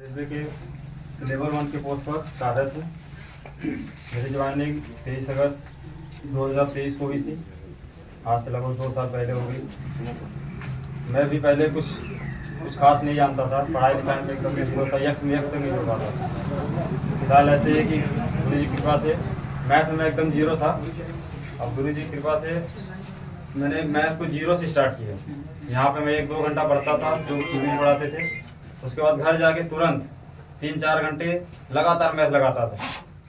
Railway के level 1 के post पर कार्यरत हूँ। मेरी ज्वाइनिंग 23 अगस्त 2023 को हुई थी। आज से लगभग 2 साल पहले हो गई। मैं भी पहले कुछ खास नहीं जानता था। पढ़ाई लिखाई में एकदम जीरो था, यक्स तक नहीं हो पाता। फिलहाल ऐसे है कि गुरु जी की कृपा से मैथ में एकदम जीरो था। अब गुरु जी की कृपा से मैंने मैथ को जीरो से स्टार्ट किया। यहाँ पे मैं 1-2 घंटा पढ़ता था जो गुरु जी पढ़ाते थे। उसके बाद घर जाके तुरंत 3-4 घंटे लगातार मैथ लगाता था,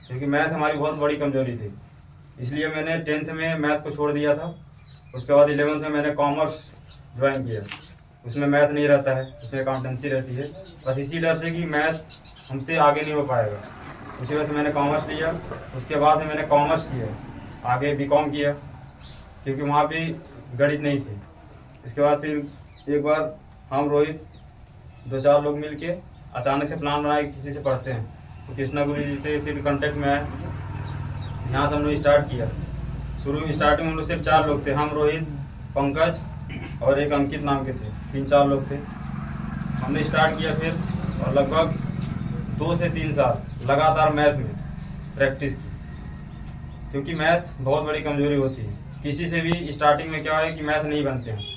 क्योंकि मैथ हमारी बहुत बड़ी कमजोरी थी। इसलिए मैंने 10th में मैथ को छोड़ दिया था। उसके बाद 11th में मैंने कॉमर्स ज्वाइन किया। उसमें मैथ नहीं रहता है, उसमें अकाउंटेंसी रहती है। बस इसी डर से कि मैथ हमसे आगे नहीं हो पाएगा, उसी वजह से मैंने कॉमर्स लिया। उसके बाद में मैंने कॉमर्स किया, आगे बीकॉम किया, क्योंकि वहाँ भी गणित नहीं थी। इसके बाद फिर एक बार हम रोहित 2-4 लोग मिल के अचानक से प्लान बनाया किसी से पढ़ते हैं, तो कृष्णा गुरु जी से फिर कांटेक्ट में आए। यहाँ से हम लोग स्टार्ट किया। शुरू में स्टार्टिंग में हम लोग सिर्फ 4 लोग थे, हम, रोहित, पंकज और एक अंकित नाम के थे। 3-4 लोग थे। हमने स्टार्ट किया फिर, और लगभग 2 से 3 साल लगातार मैथ में प्रैक्टिस की, क्योंकि मैथ बहुत बड़ी कमजोरी होती है। किसी से भी स्टार्टिंग में क्या है कि मैथ नहीं बनते हैं।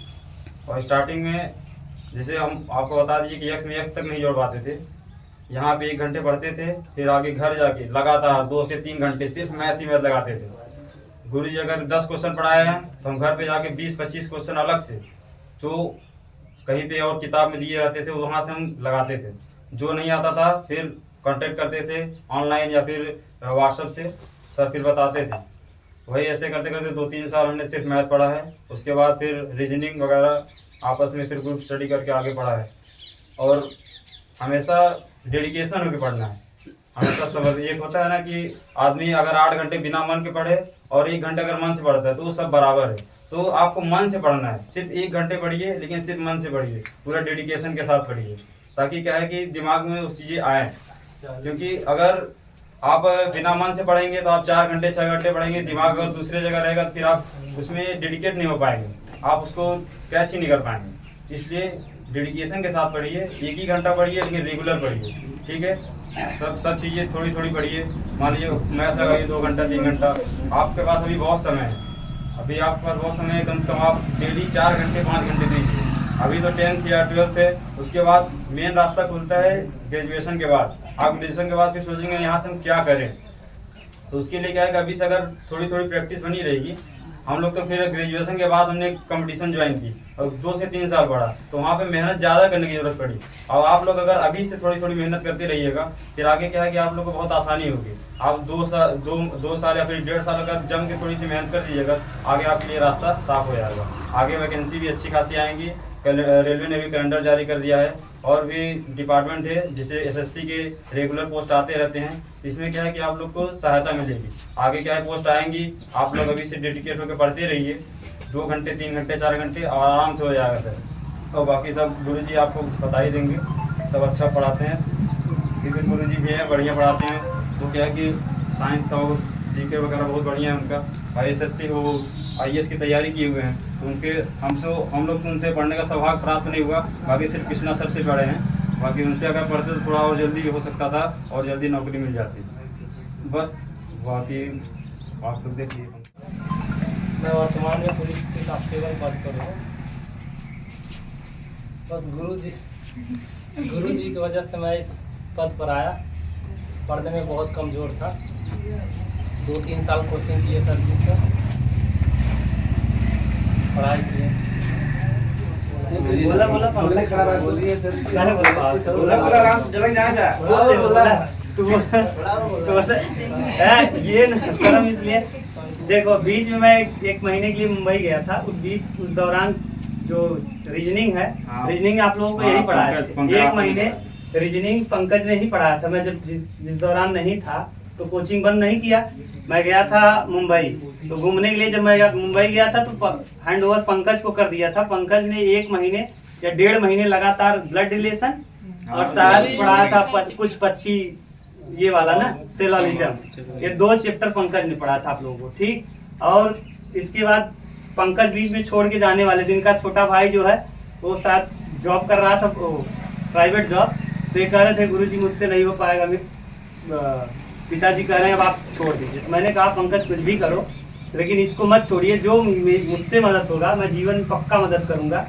और स्टार्टिंग में जैसे हम आपको बता दीजिए कि यक्स में यक्स तक नहीं जोड़ पाते थे। यहाँ पे 1 घंटे पढ़ते थे, फिर आगे घर जाके लगातार 2 से 3 घंटे सिर्फ मैथ ही मैथ लगाते थे। गुरु जी अगर 10 क्वेश्चन पढ़ाए हैं तो हम घर पे जाके 20-25 क्वेश्चन अलग से जो कहीं पे और किताब में दिए रहते थे वहाँ से हम लगाते थे। जो नहीं आता था फिर कांटेक्ट करते थे ऑनलाइन या फिर व्हाट्सएप से, सर फिर बताते थे। वही ऐसे करते करते 2-3 साल हमने सिर्फ मैथ पढ़ा है। उसके बाद फिर रीजनिंग वगैरह आपस में फिर ग्रुप स्टडी करके आगे पढ़ा है। और हमेशा डेडिकेशन होकर पढ़ना है, हमेशा सबर। एक होता है ना कि आदमी अगर 8 घंटे बिना मन के पढ़े और 1 घंटे अगर मन से पढ़ता है तो वो सब बराबर है। तो आपको मन से पढ़ना है, सिर्फ 1 घंटे पढ़िए, लेकिन सिर्फ मन से पढ़िए, पूरा डेडिकेशन के साथ पढ़िए, ताकि क्या है कि दिमाग में उस चीज़ें आए। क्योंकि अगर आप बिना मन से पढ़ेंगे तो आप 4 घंटे 6 घंटे पढ़ेंगे, दिमाग अगर दूसरे जगह रहेगा तो फिर आप उसमें डेडिकेट नहीं हो पाएंगे, आप उसको कैच ही नहीं कर पाएंगे। इसलिए डेडिकेशन के साथ पढ़िए, 1 ही घंटा पढ़िए, लेकिन रेगुलर पढ़िए, ठीक है। सब चीज़ें थोड़ी थोड़ी पढ़िए। मान लीजिए मैथ लगाइए 2 घंटा 3 घंटा, आपके पास अभी बहुत समय है। अभी आपके पास बहुत समय है, कम से कम आप डेली 4 घंटे 5 घंटे दीजिए। अभी तो 10th या 12th है, उसके बाद मेन रास्ता खुलता है ग्रेजुएशन के बाद। आप ग्रेजुएशन के बाद फिर सोचेंगे यहाँ से हम क्या करें, तो उसके लिए क्या है कि अभी से अगर थोड़ी थोड़ी प्रैक्टिस बनी रहेगी। हम लोग तो फिर ग्रेजुएशन के बाद हमने कंपटीशन ज्वाइन की और 2 से 3 साल पढ़ा, तो वहाँ पे मेहनत ज़्यादा करने की जरूरत पड़ी। और आप लोग अगर अभी से थोड़ी थोड़ी मेहनत करते रहिएगा, फिर आगे क्या है कि आप लोग को बहुत आसानी होगी। आप 2 साल या फिर 1.5 साल अगर जम के थोड़ी सी मेहनत कर दीजिएगा, आगे आपके लिए रास्ता साफ हो जाएगा। आगे वैकेंसी भी अच्छी खासी आएंगी। रेलवे ने भी कैलेंडर जारी कर दिया है, और भी डिपार्टमेंट है जिसे SSC के रेगुलर पोस्ट आते रहते हैं। इसमें क्या है कि आप लोग को सहायता मिलेगी। आगे क्या है पोस्ट आएंगी, आप लोग अभी से डेडिकेट होकर पढ़ते रहिए। 2 घंटे 3 घंटे 4 घंटे आराम से हो जाएगा सर। और बाकी सब गुरु जी आपको बता ही देंगे, सब अच्छा पढ़ाते हैं। विपिन गुरु जी भी हैं, बढ़िया पढ़ाते हैं। तो क्या है कि साइंस और GK वगैरह बहुत बढ़िया है उनका। और SSC वो IAS की तैयारी किए हुए हैं, तो उनके हम लोग तो उनसे पढ़ने का सौभाग्य प्राप्त नहीं हुआ। बाकी सिर्फ कृष्णा सर से पढ़े हैं। बाकी उनसे अगर पढ़ते तो थोड़ा और जल्दी हो सकता था और जल्दी नौकरी मिल जाती। बस बाकी आप लोग देखिए। मैं वर्तमान में पुलिस के कांस्टेबल पद पर हूँ। बस गुरु जी की वजह से मैं इस पद पर आया। पढ़ने में बहुत कमज़ोर था। 2-3 साल कोचिंग किए सर जी से, पढ़ाई किए। बोला आराम से जगह जाएगा। बोला ये ना शर्म इसलिए देखो बीच में मैं एक महीने के लिए मुंबई गया था। उस दौरान जो रीजनिंग है, हाँ। रीजनिंग आप लोगों को यही पढ़ाया था। एक महीने रीजनिंग पंकज ने ही पढ़ाया था। मैं जब जिस दौरान नहीं था तो कोचिंग बंद नहीं किया, मैं गया था मुंबई। तो घूमने के लिए जब मैं मुंबई गया था तो हैंड ओवर पंकज को कर दिया था। पंकज ने 1 महीने या 1.5 महीने लगातार ब्लड रिलेशन और शायद पढ़ाया था कुछ पक्षी, ये वाला ना सेलोलिज्म, ये 2 चैप्टर पंकज ने पढ़ा था आप लोगों को, ठीक। और इसके बाद पंकज बीच में छोड़ के जाने वाले दिन का छोटा भाई जो है वो साथ जॉब कर रहा था, प्राइवेट जॉब। तो ये कह रहे थे गुरुजी मुझसे नहीं हो पाएगा, पिताजी कह रहे हैं अब आप छोड़ दीजिए। तो मैंने कहा पंकज कुछ भी करो लेकिन इसको मत छोड़िए, जो मुझसे मदद होगा मैं जीवन में पक्का मदद करूंगा,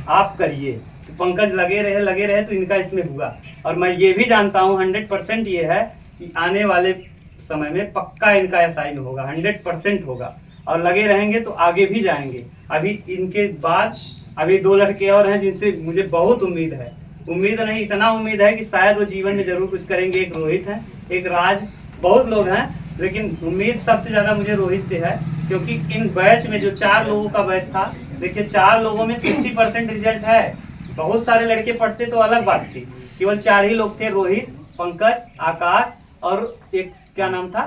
आप करिए। तो पंकज लगे रहे तो इनका इसमें हुआ। और मैं ये भी जानता हूँ 100% ये है कि आने वाले समय में पक्का इनका SI में होगा, 100% होगा। और लगे रहेंगे तो आगे भी जाएंगे। अभी इनके बाद अभी 2 लड़के और हैं जिनसे मुझे बहुत उम्मीद है, उम्मीद नहीं इतना उम्मीद है कि शायद वो जीवन में जरूर कुछ करेंगे। एक रोहित है, एक राज, बहुत लोग हैं लेकिन उम्मीद सबसे ज्यादा मुझे रोहित से है। क्योंकि इन बैच में जो 4 लोगों का बैच था, देखिए 4 लोगों में 50% रिजल्ट है। बहुत सारे लड़के पढ़ते तो अलग बात थी, केवल 4 ही लोग थे, रोहित, पंकज, आकाश और एक क्या नाम था,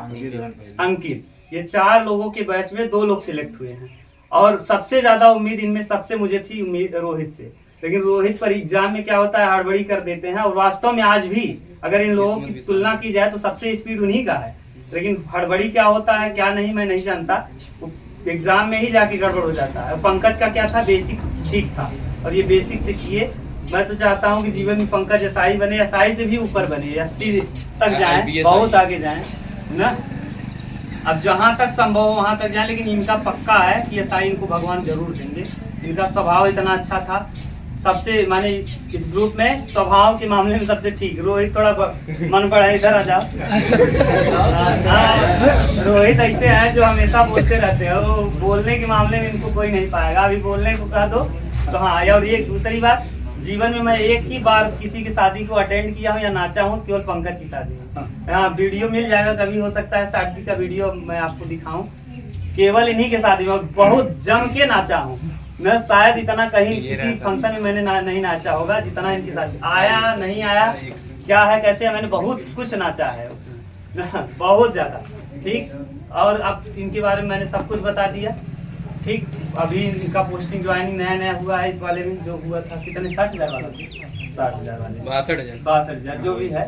अंकित। ये 4 लोगों के बैच में 2 लोग सिलेक्ट हुए हैं। और सबसे ज्यादा उम्मीद इनमें सबसे मुझे थी उम्मीद रोहित से। लेकिन रोहित पर एग्जाम में क्या होता है, हड़बड़ी कर देते हैं। और वास्तव में आज भी अगर इन लोगों की तुलना की जाए तो सबसे स्पीड उन्हीं का है। लेकिन हड़बड़ी क्या होता है क्या नहीं मैं नहीं जानता, एग्जाम में ही जाके गड़बड़ हो जाता है। पंकज का क्या था, बेसिक ठीक था और ये बेसिक से किए। मैं तो चाहता हूँ कि जीवन में पंकज SI बने, SI से भी ऊपर बने, SP तक जाएं, बहुत आगे जाएं ना। अब जहाँ तक संभव हो वहाँ तक जाएं, लेकिन इनका पक्का है कि SI इनको भगवान जरूर देंगे। इनका स्वभाव इतना अच्छा था, सबसे माने इस ग्रुप में स्वभाव के मामले में सबसे ठीक। रोहित थोड़ा मन बढ़ा, इधर आ जाओ। रोहित ऐसे हैं जो हमेशा बोलते रहते हैं, वो बोलने के मामले में इनको कोई नहीं पाएगा। अभी बोलने को कह दो तो हाँ। और ये दूसरी बात, जीवन में मैं एक ही बार किसी की शादी को अटेंड किया हूँ या नाचा हूँ, केवल पंकज की शादी में। हाँ, वीडियो मिल जाएगा कभी, हो सकता है शादी का वीडियो मैं आपको दिखाऊं। केवल इन्हीं के शादी में बहुत जम के नाचा हूँ मैं। शायद इतना कहीं किसी फंक्शन में मैंने नहीं नाचा होगा जितना इनके साथ। आया नहीं आया क्या है कैसे है, मैंने बहुत कुछ नाचा है उसमें बहुत ज्यादा, ठीक। और अब इनके बारे में मैंने सब कुछ बता दिया, ठीक। अभी इनका पोस्टिंग ज्वाइनिंग नया हुआ है। इस वाले में जो हुआ था कितने 60,000 वाला, 60,000 वाले 62,000 जो भी है।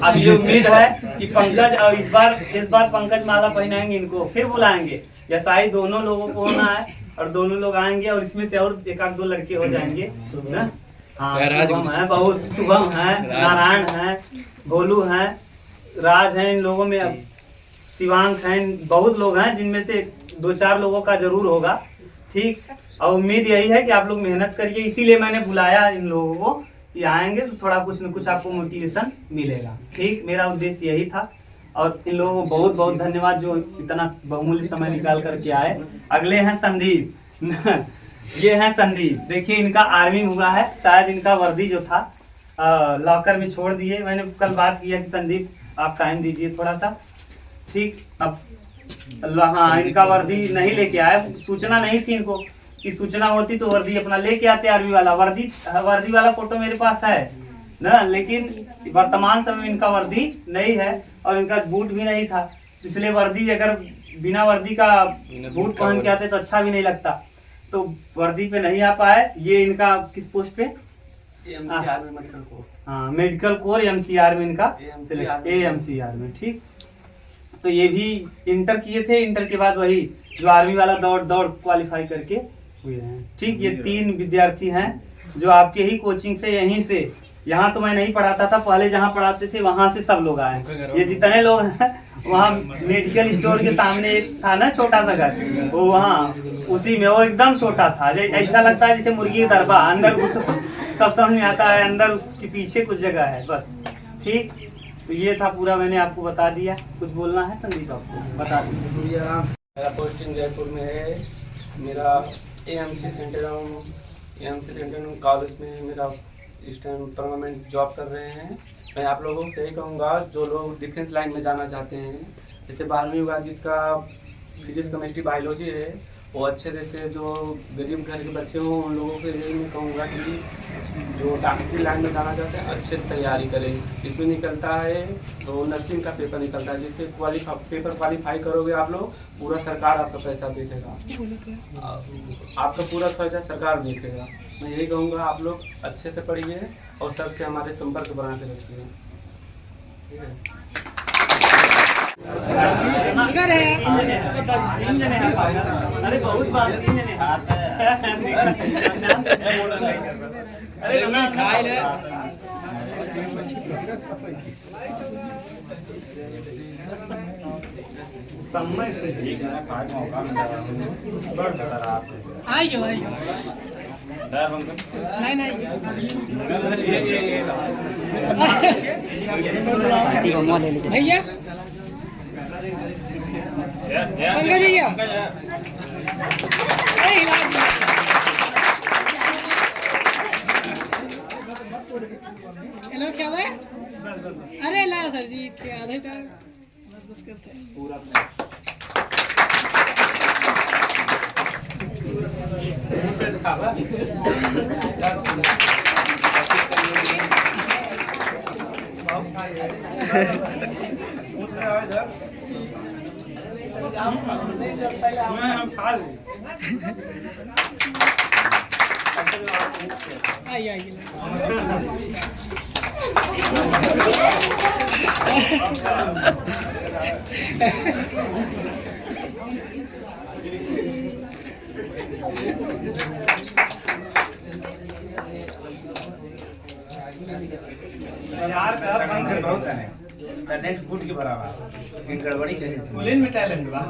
अब ये उम्मीद है कि पंकज और इस बार पंकज माला पहनाएंगे, इनको फिर बुलाएंगे। SI दोनों लोगों को होना है और दोनों लोग आएंगे और इसमें से और 1-2 लड़के हो जाएंगे ना। हाँ, शुभम है, बहुत शुभम है, नारायण है, भोलू है, राज है। इन लोगों में शिवांक हैं, बहुत लोग हैं जिनमें से 2-4 लोगों का जरूर होगा, ठीक। और उम्मीद यही है कि आप लोग मेहनत करिए, इसीलिए मैंने बुलाया इन लोगों को कि आएंगे तो थोड़ा कुछ न कुछ आपको मोटिवेशन मिलेगा, ठीक। मेरा उद्देश्य यही था। और इन लोगों को बहुत बहुत धन्यवाद जो इतना बहुमूल्य समय निकाल करके आए। अगले हैं संदीप ये हैं संदीप, देखिए इनका आर्मी हुआ है। शायद इनका वर्दी जो था लॉकर में छोड़ दिए। मैंने कल बात किया कि संदीप आप टाइम दीजिए थोड़ा सा, ठीक। अब हाँ, इनका वर्दी नहीं लेके आए, सूचना नहीं थी इनको। कि सूचना होती तो वर्दी अपना लेके आते आर्मी वाला। वर्दी वाला फोटो मेरे पास है ना, लेकिन वर्तमान समय में इनका वर्दी नहीं है और इनका बूट भी नहीं था। इसलिए वर्दी, अगर बिना वर्दी का बूट पहन के आते तो अच्छा भी नहीं लगता, तो वर्दी पे नहीं आ पाए। ये इनका किस पोस्ट पे, हाँ मेडिकल कोर MCR में इनका AMCR में, ठीक। तो ये भी इंटर किए थे, इंटर के बाद वही जो आर्मी वाला दौड़ क्वालिफाई करके हुए हैं, ठीक। ये 3 विद्यार्थी हैं जो आपके ही कोचिंग से, यहीं से। यहाँ तो मैं नहीं पढ़ाता था पहले, जहाँ पढ़ाते थे वहां से सब लोग आए। ये जितने लोग हैं वहाँ मेडिकल स्टोर के सामने एक था ना छोटा सा घर, वो वहाँ उसी में, वो एकदम छोटा था, ऐसा लगता है जैसे मुर्गी का दरबा। अंदर कब समझ में आता है, अंदर उसके पीछे कुछ जगह है बस, ठीक। तो ये था पूरा, मैंने आपको बता दिया। कुछ बोलना है संदीप आपको, बता दीजिए। मेरा पोस्टिंग जयपुर में है। मेरा AMC सेंटर कॉलेज में मेरा इस टाइम परमानेंट जॉब कर रहे हैं। मैं आप लोगों से यही कहूँगा जो लोग डिफेंस लाइन में जाना चाहते हैं, जैसे 12वीं हुआ जिसका फिजिक्स केमिस्ट्री बायोलॉजी है वो अच्छे रहते हैं। जो गरीब घर के बच्चे हों उन लोगों के लिए मैं कहूँगा कि जो डॉक्टरी लाइन में जाना चाहते हैं अच्छे से तैयारी करें। इसमें निकलता है तो नर्सिंग का पेपर निकलता है, जिससे पेपर क्वालिफाई करोगे आप लोग, पूरा सरकार आपका पैसा देखेगा, आपका पूरा खर्चा सरकार देखेगा। मैं यही कहूँगा आप लोग अच्छे से पढ़िए और सबसे हमारे संपर्क बना के रखिए। ठीक है। अरे बहुत बात 3 जने अरे खाई ले भैया पंकज भैया हेलो क्या भाई? अरे ला सर जी क्या आधे का बस करते हैं आइए यार बहुत है टैलेंट फूट के बराबर इन गड़बड़ी कह देती है में टैलेंट बा